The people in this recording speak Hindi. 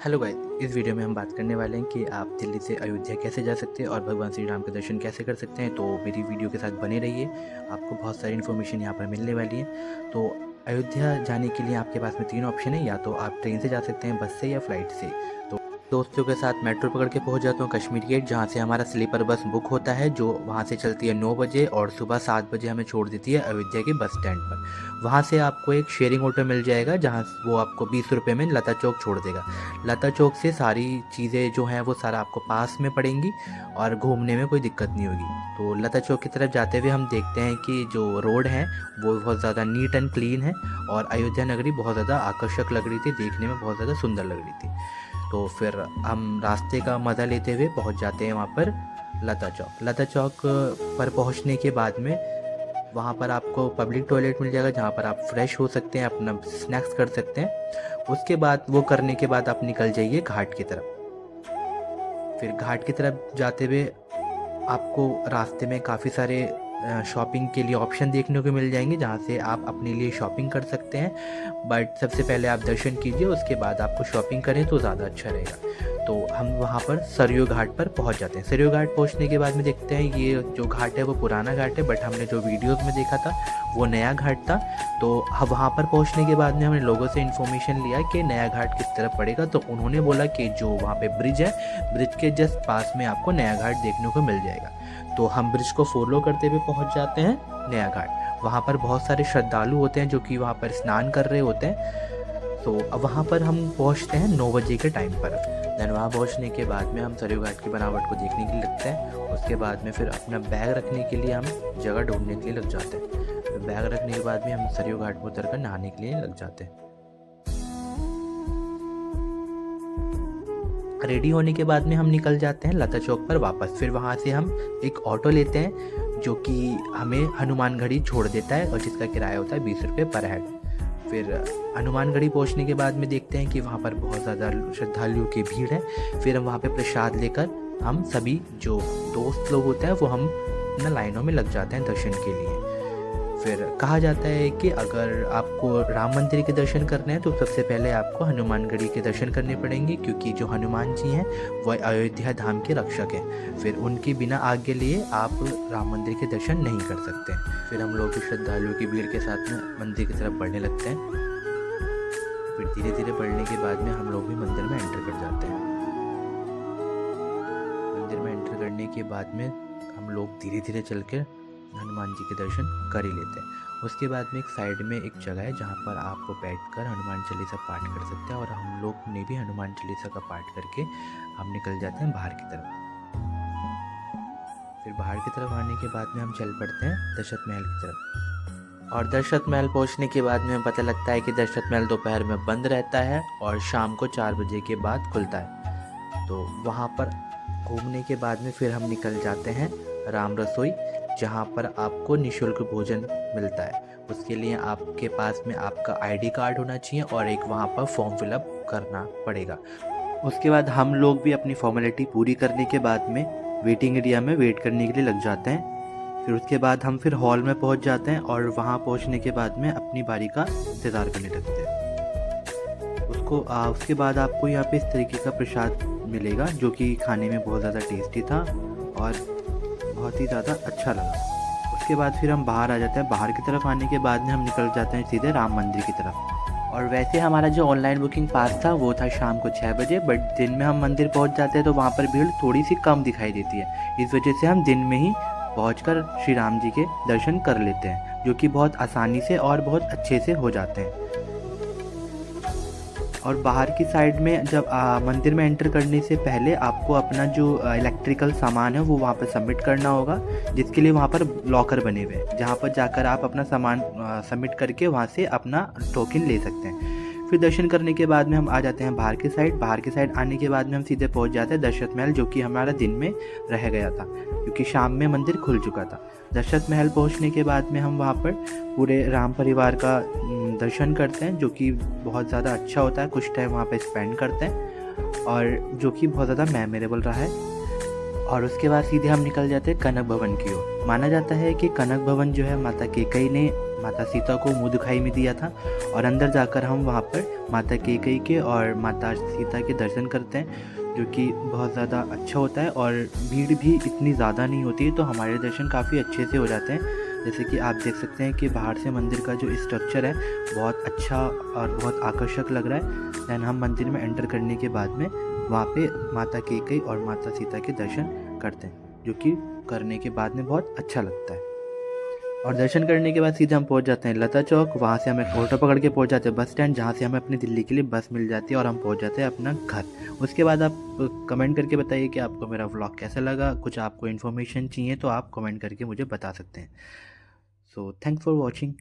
हेलो गाइस, इस वीडियो में हम बात करने वाले हैं कि आप दिल्ली से अयोध्या कैसे जा सकते हैं और भगवान श्री राम के दर्शन कैसे कर सकते हैं। तो मेरी वीडियो के साथ बने रहिए, आपको बहुत सारी इन्फॉर्मेशन यहाँ पर मिलने वाली है। तो अयोध्या जाने के लिए आपके पास में 3 ऑप्शन है, या तो आप ट्रेन से जा सकते हैं, बस से या फ्लाइट से। तो दोस्तों के साथ मेट्रो पकड़ के पहुँच जाता हूँ कश्मीर गेट, जहाँ से हमारा स्लीपर बस बुक होता है, जो वहाँ से चलती है 9 बजे और सुबह 7 बजे हमें छोड़ देती है अयोध्या के बस स्टैंड पर। वहाँ से आपको एक शेयरिंग ऑटो मिल जाएगा, जहाँ वो आपको 20 रुपये में लता चौक छोड़ देगा। लता चौक से सारी चीज़ें जो हैं वो सारा आपको पास में पड़ेंगी और घूमने में कोई दिक्कत नहीं होगी। तो लता चौक की तरफ जाते हुए हम देखते हैं कि जो रोड है वो बहुत ज़्यादा नीट एंड क्लीन है और अयोध्या नगरी बहुत ज़्यादा आकर्षक लग रही थी, देखने में बहुत ज़्यादा सुंदर लग रही थी। तो फिर हम रास्ते का मज़ा लेते हुए पहुंच जाते हैं वहाँ पर लता चौक। लता चौक पर पहुंचने के बाद में वहाँ पर आपको पब्लिक टॉयलेट मिल जाएगा, जहाँ पर आप फ्रेश हो सकते हैं, अपना स्नैक्स कर सकते हैं। उसके बाद वो करने के बाद आप निकल जाइए घाट की तरफ। फिर घाट की तरफ जाते हुए आपको रास्ते में काफ़ी सारे शॉपिंग के लिए ऑप्शन देखने को मिल जाएंगे, जहाँ से आप अपने लिए शॉपिंग कर सकते हैं। बट सबसे पहले आप दर्शन कीजिए, उसके बाद आपको शॉपिंग करें तो ज़्यादा अच्छा रहेगा। तो हम वहाँ पर सरयू घाट पर पहुँच जाते हैं। सरयू घाट पहुँचने के बाद में देखते हैं ये जो घाट है वो पुराना घाट है, बट हमने जो वीडियोस में देखा था वो नया घाट था। तो वहाँ पर पहुँचने के बाद में हमने लोगों से इन्फॉर्मेशन लिया कि नया घाट किस तरफ पड़ेगा। तो उन्होंने बोला कि जो वहाँ पे ब्रिज है, ब्रिज के जस्ट पास में आपको नया घाट देखने को मिल जाएगा। तो हम ब्रिज को फॉलो करते हुए पहुँच जाते हैं नया घाट। वहाँ पर बहुत सारे श्रद्धालु होते हैं जो कि वहाँ पर स्नान कर रहे होते हैं। तो अब वहाँ पर हम पहुँचते हैं 9 बजे के टाइम पर। देन वहाँ पहुँचने के बाद में हम सरयू घाट की बनावट को देखने के लिए लगते हैं। उसके बाद में फिर अपना बैग रखने के लिए हम जगह ढूंढने के लिए लग जाते हैं। फिर बैग रखने के बाद में हम सरयू घाट पर उतर कर नहाने के लिए लग जाते हैं। रेडी होने के बाद में हम निकल जाते हैं लता चौक पर वापस। फिर वहाँ से हम एक ऑटो लेते हैं जो कि हमें हनुमानगढ़ी छोड़ देता है और जिसका किराया होता है 20 रुपये पर हेड। फिर हनुमानगढ़ी पहुँचने के बाद में देखते हैं कि वहाँ पर बहुत ज़्यादा श्रद्धालुओं की भीड़ है। फिर हम वहाँ पे प्रसाद लेकर हम सभी जो दोस्त लोग होते हैं वो हम अपना लाइनों में लग जाते हैं दर्शन के लिए। फिर कहा जाता है कि अगर आपको राम मंदिर के दर्शन करने हैं तो सबसे पहले आपको हनुमानगढ़ी के दर्शन करने पड़ेंगे, क्योंकि जो हनुमान जी हैं वह अयोध्या धाम के रक्षक हैं। फिर उनके बिना आज्ञा लिए आप राम मंदिर के दर्शन नहीं कर सकते। फिर हम लोग श्रद्धालुओं की भीड़ के साथ में मंदिर की तरफ बढ़ने लगते हैं। फिर धीरे धीरे बढ़ने के बाद में हम लोग भी मंदिर में एंटर कर जाते हैं। मंदिर में एंटर करने के बाद में हम लोग धीरे धीरे चल कर हनुमान जी के दर्शन कर ही लेते हैं। उसके बाद में एक साइड में एक जगह है जहाँ पर आप बैठकर हनुमान चालीसा पाठ कर सकते हैं, और हम लोग ने भी हनुमान चालीसा का पाठ करके हम निकल जाते हैं बाहर की तरफ। फिर बाहर की तरफ आने के बाद में हम चल पड़ते हैं दशरथ महल की तरफ। और दशरथ महल पहुँचने के बाद में हमें पता लगता है कि दशरथ महल दोपहर में बंद रहता है और शाम को 4 बजे के बाद खुलता है। तो वहाँ पर घूमने के बाद में फिर हम निकल जाते हैं राम रसोई, जहाँ पर आपको निःशुल्क भोजन मिलता है। उसके लिए आपके पास में आपका आईडी कार्ड होना चाहिए और एक वहाँ पर फॉर्म फिलअप करना पड़ेगा। उसके बाद हम लोग भी अपनी फॉर्मेलिटी पूरी करने के बाद में वेटिंग एरिया में वेट करने के लिए लग जाते हैं। फिर उसके बाद हम फिर हॉल में पहुँच जाते हैं और वहाँ पहुँचने के बाद में अपनी बारी का इंतज़ार करने लगते हैं। उसके बाद आपको यहाँ पे इस तरीके का प्रसाद मिलेगा जो कि खाने में बहुत ज़्यादा टेस्टी था और बहुत ही ज़्यादा अच्छा लगा। उसके बाद फिर हम बाहर आ जाते हैं। बाहर की तरफ आने के बाद में हम निकल जाते हैं सीधे राम मंदिर की तरफ। और वैसे हमारा जो ऑनलाइन बुकिंग पास था वो था शाम को 6 बजे, बट दिन में हम मंदिर पहुंच जाते हैं तो वहाँ पर भीड़ थोड़ी सी कम दिखाई देती है। इस वजह से हम दिन में ही पहुंचकर श्री राम जी के दर्शन कर लेते हैं, जो कि बहुत आसानी से और बहुत अच्छे से हो जाते हैं। और बाहर की साइड में जब मंदिर में एंटर करने से पहले आपको अपना जो इलेक्ट्रिकल सामान है वो वहाँ पर सबमिट करना होगा, जिसके लिए वहाँ पर लॉकर बने हुए हैं, जहाँ पर जाकर आप अपना सामान सबमिट करके वहाँ से अपना टोकन ले सकते हैं। फिर दर्शन करने के बाद में हम आ जाते हैं बाहर की साइड। बाहर की साइड आने के बाद में हम सीधे पहुँच जाते हैं दशरथ महल, जो कि हमारा दिन में रह गया था क्योंकि शाम में मंदिर खुल चुका था। दशरथ महल पहुँचने के बाद में हम वहाँ पर पूरे राम परिवार का दर्शन करते हैं, जो कि बहुत ज़्यादा अच्छा होता है। कुछ टाइम वहाँ पे स्पेंड करते हैं और जो कि बहुत ज़्यादा मेमोरेबल रहा है। और उसके बाद सीधे हम निकल जाते हैं कनक भवन की ओर। माना जाता है कि कनक भवन जो है माता कैकेयी ने माता सीता को मुँह दिखाई में दिया था। और अंदर जाकर हम वहाँ पर माता कैकेयी के और माता सीता के दर्शन करते हैं, जो कि बहुत ज़्यादा अच्छा होता है और भीड़ भी इतनी ज़्यादा नहीं होती है, तो हमारे दर्शन काफ़ी अच्छे से हो जाते हैं। जैसे कि आप देख सकते हैं कि बाहर से मंदिर का जो स्ट्रक्चर है बहुत अच्छा और बहुत आकर्षक लग रहा है। दैन हम मंदिर में एंटर करने के बाद में वहाँ पे माता कैकेयी और माता सीता के दर्शन करते हैं, जो कि करने के बाद में बहुत अच्छा लगता है। और दर्शन करने के बाद सीधे हम पहुंच जाते हैं लता चौक। वहाँ से हम एक ऑटो पकड़ के पहुंच जाते हैं बस स्टैंड, जहाँ से हमें अपनी दिल्ली के लिए बस मिल जाती है और हम पहुंच जाते हैं अपना घर। उसके बाद आप कमेंट करके बताइए कि आपको मेरा व्लॉग कैसा लगा। कुछ आपको इन्फॉर्मेशन चाहिए तो आप कमेंट करके मुझे बता सकते हैं। So thanks for watching.